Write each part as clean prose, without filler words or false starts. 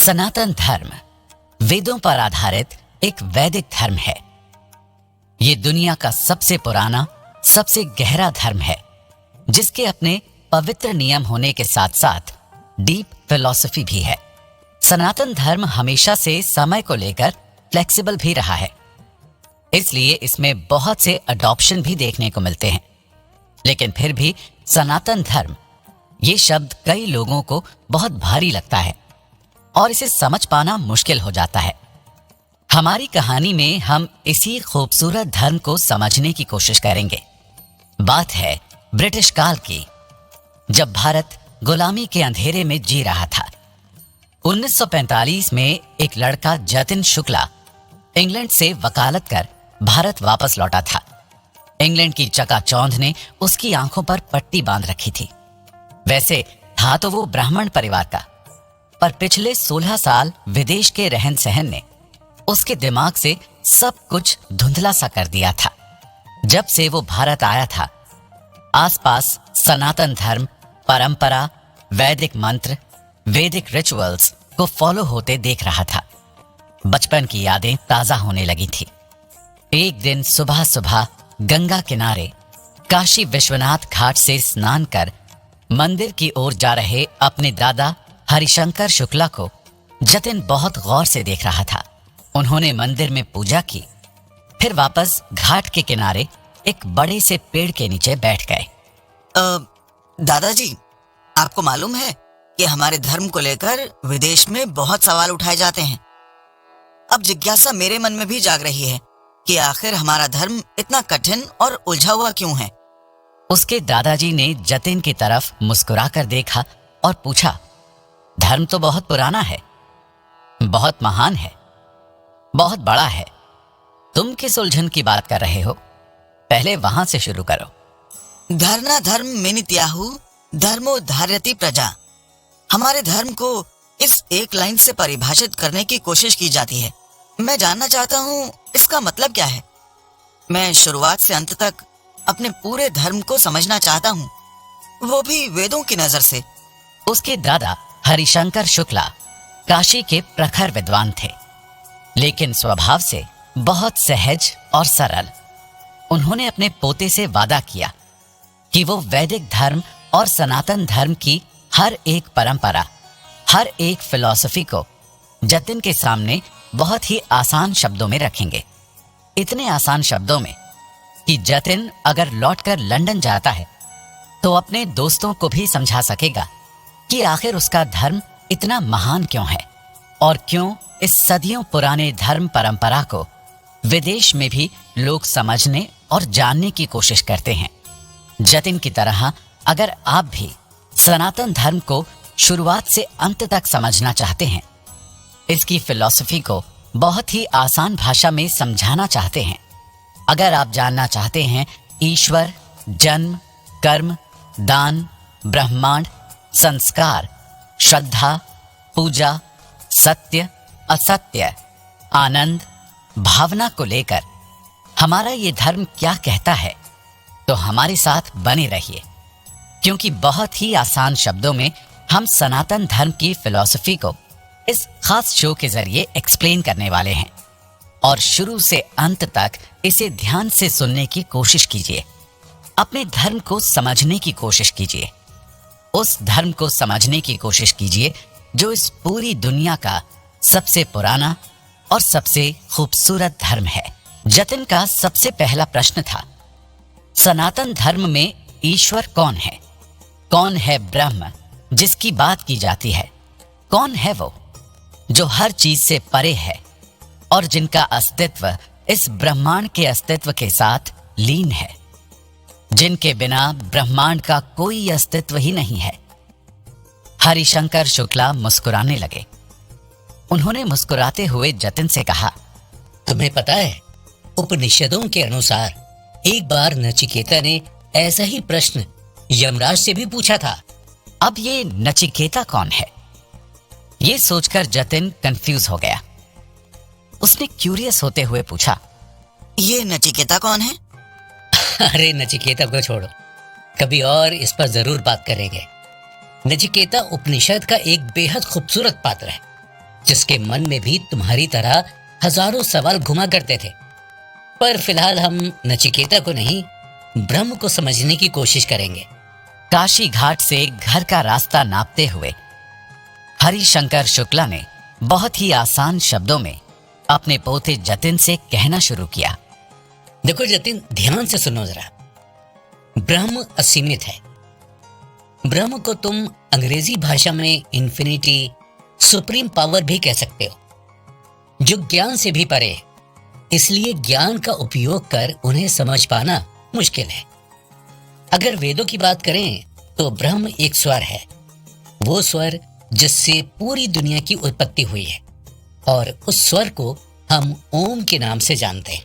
सनातन धर्म वेदों पर आधारित एक वैदिक धर्म है। ये दुनिया का सबसे पुराना, सबसे गहरा धर्म है, जिसके अपने पवित्र नियम होने के साथ साथ डीप फिलॉसफी भी है। सनातन धर्म हमेशा से समय को लेकर फ्लेक्सिबल भी रहा है, इसलिए इसमें बहुत से अडॉप्शन भी देखने को मिलते हैं। लेकिन फिर भी सनातन धर्म ये शब्द कई लोगों को बहुत भारी लगता है और इसे समझ पाना मुश्किल हो जाता है। हमारी कहानी में हम इसी खूबसूरत धर्म को समझने की कोशिश करेंगे। बात है ब्रिटिश काल की, जब भारत गुलामी के अंधेरे में जी रहा था। 1945 में एक लड़का जतिन शुक्ला इंग्लैंड से वकालत कर भारत वापस लौटा था। इंग्लैंड की चकाचौंध ने उसकी आंखों पर पट्टी बांध रखी थी। वैसे था तो वो ब्राह्मण परिवार का, पर पिछले 16 साल विदेश के रहन सहन ने उसके दिमाग से सब कुछ धुंधला सा कर दिया था। जब से वो भारत आया था, आसपास सनातन धर्म, परंपरा, वैदिक मंत्र, वैदिक रिचुअल्स को फॉलो होते देख रहा था। बचपन की यादें ताजा होने लगी थी। एक दिन सुबह सुबह गंगा किनारे काशी विश्वनाथ घाट से स्नान कर मंदिर की ओर जा रहे अपने दादा हरिशंकर शुक्ला को जतिन बहुत गौर से देख रहा था। उन्होंने मंदिर में पूजा की, फिर वापस घाट के किनारे एक बड़े से पेड़ के नीचे बैठ गए। दादाजी, आपको मालूम है कि हमारे धर्म को लेकर विदेश में बहुत सवाल उठाए जाते हैं। अब जिज्ञासा मेरे मन में भी जाग रही है कि आखिर हमारा धर्म इतना कठिन और उलझा हुआ क्यों है। उसके दादाजी ने जतिन की तरफ मुस्कुराकर देखा और पूछा, धर्म तो बहुत पुराना है, बहुत महान है, बहुत बड़ा है। तुम किस उलझन की बात कर रहे हो? पहले वहां से शुरू करो। धर्ना धर्म मेनित्याहु धर्मो धार्यति प्रजा। हमारे धर्म को इस एक लाइन से परिभाषित करने की कोशिश की जाती है। मैं जानना चाहता हूँ इसका मतलब क्या है। मैं शुरुआत से अंत तक अपने पूरे धर्म को समझना चाहता हूँ, वो भी वेदों की नजर से। उसके दादा हरिशंकर शुक्ला काशी के प्रखर विद्वान थे, लेकिन स्वभाव से बहुत सहज और सरल। उन्होंने अपने पोते से वादा किया कि वो वैदिक धर्म और सनातन धर्म की हर एक परंपरा, हर एक फिलॉसफी को जतिन के सामने बहुत ही आसान शब्दों में रखेंगे। इतने आसान शब्दों में कि जतिन अगर लौटकर लंदन जाता है तो अपने दोस्तों को भी समझा सकेगा कि आखिर उसका धर्म इतना महान क्यों है और क्यों इस सदियों पुराने धर्म परंपरा को विदेश में भी लोग समझने और जानने की कोशिश करते हैं। जतिन की तरह अगर आप भी सनातन धर्म को शुरुआत से अंत तक समझना चाहते हैं, इसकी फिलॉसफी को बहुत ही आसान भाषा में समझाना चाहते हैं, अगर आप जानना चाहते हैं ईश्वर, जन्म, कर्म, दान, ब्रह्मांड, संस्कार, श्रद्धा, पूजा, सत्य, असत्य, आनंद, भावना को लेकर हमारा ये धर्म क्या कहता है, तो हमारे साथ बने रहिए, क्योंकि बहुत ही आसान शब्दों में हम सनातन धर्म की फिलॉसफी को इस खास शो के जरिए एक्सप्लेन करने वाले हैं। और शुरू से अंत तक इसे ध्यान से सुनने की कोशिश कीजिए। अपने धर्म को समझने की कोशिश कीजिए, उस धर्म को समझने की कोशिश कीजिए जो इस पूरी दुनिया का सबसे पुराना और सबसे खूबसूरत धर्म है। जतिन का सबसे पहला प्रश्न था, सनातन धर्म में ईश्वर कौन है? कौन है ब्रह्म जिसकी बात की जाती है? कौन है वो जो हर चीज से परे है और जिनका अस्तित्व इस ब्रह्मांड के अस्तित्व के साथ लीन है, जिनके बिना ब्रह्मांड का कोई अस्तित्व ही नहीं है? हरिशंकर शुक्ला मुस्कुराने लगे। उन्होंने मुस्कुराते हुए जतिन से कहा, तुम्हें पता है, उपनिषदों के अनुसार एक बार नचिकेता ने ऐसा ही प्रश्न यमराज से भी पूछा था। अब ये नचिकेता कौन है? ये सोचकर जतिन कंफ्यूज हो गया। उसने क्यूरियस होते हुए पूछा, ये नचिकेता कौन है? अरे नचिकेता को छोड़ो, कभी और इस पर जरूर बात करेंगे। नचिकेता उपनिषद का एक बेहद खूबसूरत पात्र है। जिसके मन में भी तुम्हारी तरह हजारों सवाल घुमा करते थे। पर फिलहाल हम नचिकेता को नहीं, ब्रह्म को समझने की कोशिश करेंगे। काशी घाट से घर का रास्ता नापते हुए हरिशंकर शुक्ला ने बहुत ही आसान शब्दों में अपने पोते जतिन से कहना शुरू किया। देखो जतिन, ध्यान से सुनो जरा। ब्रह्म असीमित है। ब्रह्म को तुम अंग्रेजी भाषा में इन्फिनिटी, सुप्रीम पावर भी कह सकते हो, जो ज्ञान से भी परे है। इसलिए ज्ञान का उपयोग कर उन्हें समझ पाना मुश्किल है। अगर वेदों की बात करें तो ब्रह्म एक स्वर है, वो स्वर जिससे पूरी दुनिया की उत्पत्ति हुई है, और उस स्वर को हम ओम के नाम से जानते हैं।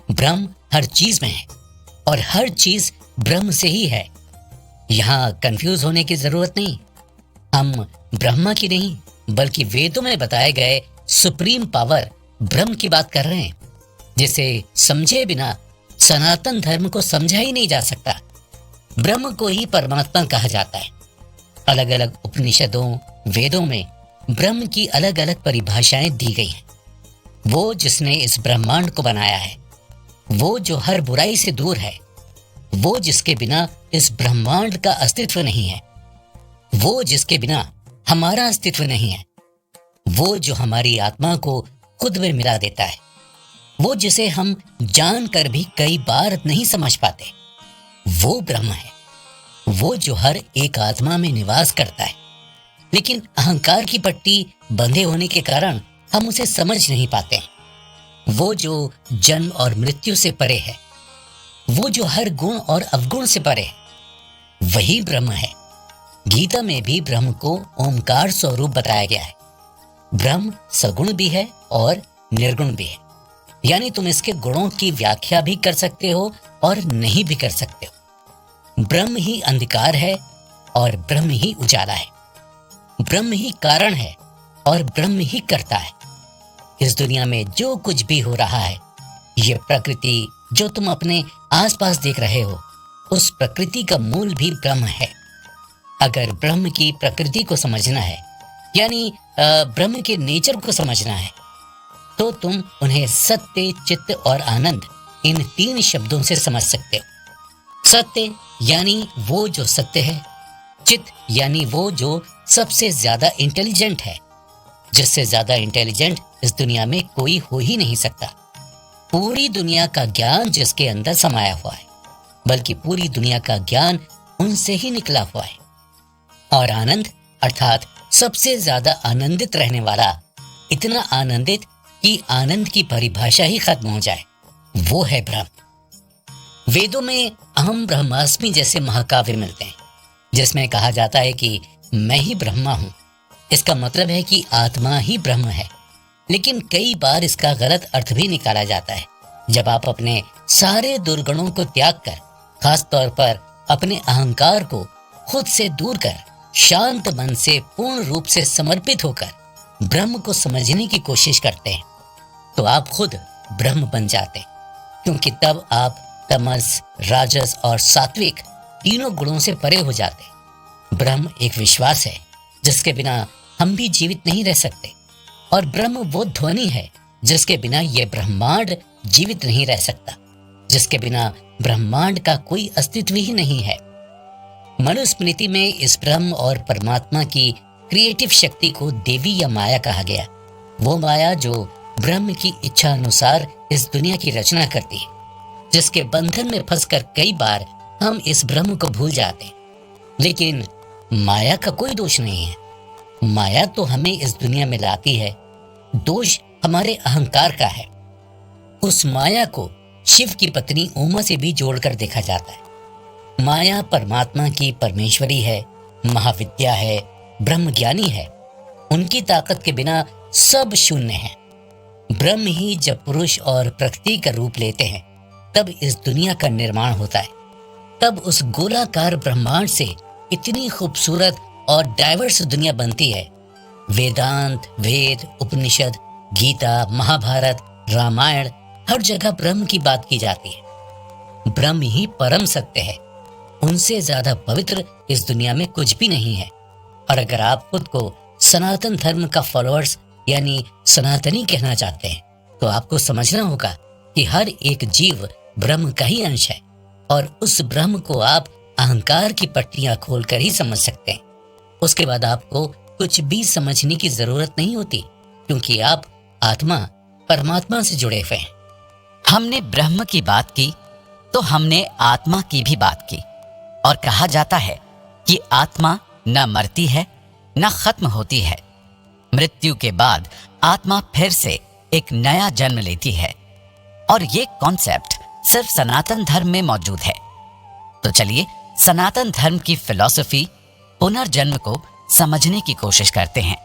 ब्रह्म हर चीज में है और हर चीज ब्रह्म से ही है। यहां कंफ्यूज होने की जरूरत नहीं। हम ब्रह्मा की नहीं बल्कि वेदों में बताए गए सुप्रीम पावर ब्रह्म की बात कर रहे हैं, जिसे समझे बिना सनातन धर्म को समझा ही नहीं जा सकता। ब्रह्म को ही परमात्मा कहा जाता है। अलग अलग उपनिषदों, वेदों में ब्रह्म की अलग अलग परिभाषाएं दी गई हैं। वो जिसने इस ब्रह्मांड को बनाया है, वो जो हर बुराई से दूर है, वो जिसके बिना इस ब्रह्मांड का अस्तित्व नहीं है, वो जिसके बिना हमारा अस्तित्व नहीं है, वो जो हमारी आत्मा को खुद में मिला देता है, वो जिसे हम जानकर भी कई बार नहीं समझ पाते, वो ब्रह्म है। वो जो हर एक आत्मा में निवास करता है, लेकिन अहंकार की पट्टी बंधे होने के कारण हम उसे समझ नहीं पाते हैं। वो जो जन्म और मृत्यु से परे है, वो जो हर गुण और अवगुण से परे है, वही ब्रह्म है। गीता में भी ब्रह्म को ओमकार स्वरूप बताया गया है। ब्रह्म सगुण भी है और निर्गुण भी है, यानी तुम इसके गुणों की व्याख्या भी कर सकते हो और नहीं भी कर सकते हो। ब्रह्म ही अंधकार है और ब्रह्म ही उजाला है। ब्रह्म ही कारण है और ब्रह्म ही करता है। इस दुनिया में जो कुछ भी हो रहा है, ये प्रकृति जो तुम अपने आसपास देख रहे हो, उस प्रकृति का मूल भी ब्रह्म है। अगर ब्रह्म की प्रकृति को समझना है, यानी ब्रह्म के नेचर को समझना है, तो तुम उन्हें सत्य, चित्त और आनंद, इन 3 शब्दों से समझ सकते हो। सत्य यानी वो जो सत्य है, चित्त यानी वो जो सबसे ज्यादा इंटेलिजेंट है, जिससे ज्यादा इंटेलिजेंट इस दुनिया में कोई हो ही नहीं सकता। पूरी दुनिया का ज्ञान जिसके अंदर समाया हुआ है, बल्कि पूरी दुनिया का ज्ञान उनसे ही निकला हुआ है। और आनंद अर्थात सबसे ज्यादा आनंदित रहने वाला, इतना आनंदित कि आनंद की परिभाषा ही खत्म हो जाए, वो है ब्रह्म। वेदों में अहम ब्रह्मास्मि जैसे महाकाव्य मिलते हैं, जिसमें कहा जाता है कि मैं ही ब्रह्मा हूं। इसका मतलब है कि आत्मा ही ब्रह्म है। लेकिन कई बार इसका गलत अर्थ भी निकाला जाता है। जब आप अपने सारे दुर्गुणों को त्याग कर, खास तौर पर अपने अहंकार को खुद से दूर कर, शांत मन से पूर्ण रूप से समर्पित होकर ब्रह्म को समझने की कोशिश करते हैं, तो आप खुद ब्रह्म बन जाते, क्योंकि तब आप तमस, राजस और सात्विक तीनों गुणों से परे हो जाते। ब्रह्म एक विश्वास है जिसके बिना हम भी जीवित नहीं रह सकते, और ब्रह्म वो ध्वनि है जिसके बिना यह ब्रह्मांड जीवित नहीं रह सकता, जिसके बिना ब्रह्मांड का कोई अस्तित्व ही नहीं है। मनुस्मृति में इस ब्रह्म और परमात्मा की क्रिएटिव शक्ति को देवी या माया कहा गया। वो माया जो ब्रह्म की इच्छा अनुसार इस दुनिया की रचना करती है, जिसके बंधन में फंसकर कई बार हम इस ब्रह्म को भूल जाते। लेकिन माया का कोई दोष नहीं है। माया तो हमें इस दुनिया में लाती है, दोष हमारे अहंकार का है। उस माया को शिव की पत्नी उमा से भी जोड़कर देखा जाता है। माया परमात्मा की परमेश्वरी है, महाविद्या है, ब्रह्मज्ञानी है। उनकी ताकत के बिना सब शून्य है। ब्रह्म ही जब पुरुष और प्रकृति का रूप लेते हैं, तब इस दुनिया का निर्माण होता है। तब उस गोलाकार ब्रह्मांड से इतनी खूबसूरत और डाइवर्स दुनिया बनती है। वेदांत, वेद, उपनिषद, गीता, महाभारत, रामायण, हर जगह ब्रह्म की बात की जाती है। ब्रह्म ही परम सत्य है। उनसे ज्यादा पवित्र इस दुनिया में कुछ भी नहीं है। और अगर आप खुद को सनातन धर्म का फॉलोअर्स यानी सनातनी कहना चाहते हैं, तो आपको समझना होगा कि हर एक जीव ब्रह्म का ही अंश है और उस ब्रह्म को आप अहंकार की पट्टियां खोलकर ही समझ सकते हैं। उसके बाद आपको कुछ भी समझने की जरूरत नहीं होती, क्योंकि आप आत्मा परमात्मा से जुड़े हुए हैं। हमने ब्रह्म की बात की तो हमने आत्मा की भी बात की, और कहा जाता है कि आत्मा न मरती है न खत्म होती है। मृत्यु के बाद आत्मा फिर से एक नया जन्म लेती है, और ये कॉन्सेप्ट सिर्फ सनातन धर्म में मौजूद है। तो चलिए सनातन धर्म की फिलॉसफी पुनर्जन्म को समझने की कोशिश करते हैं।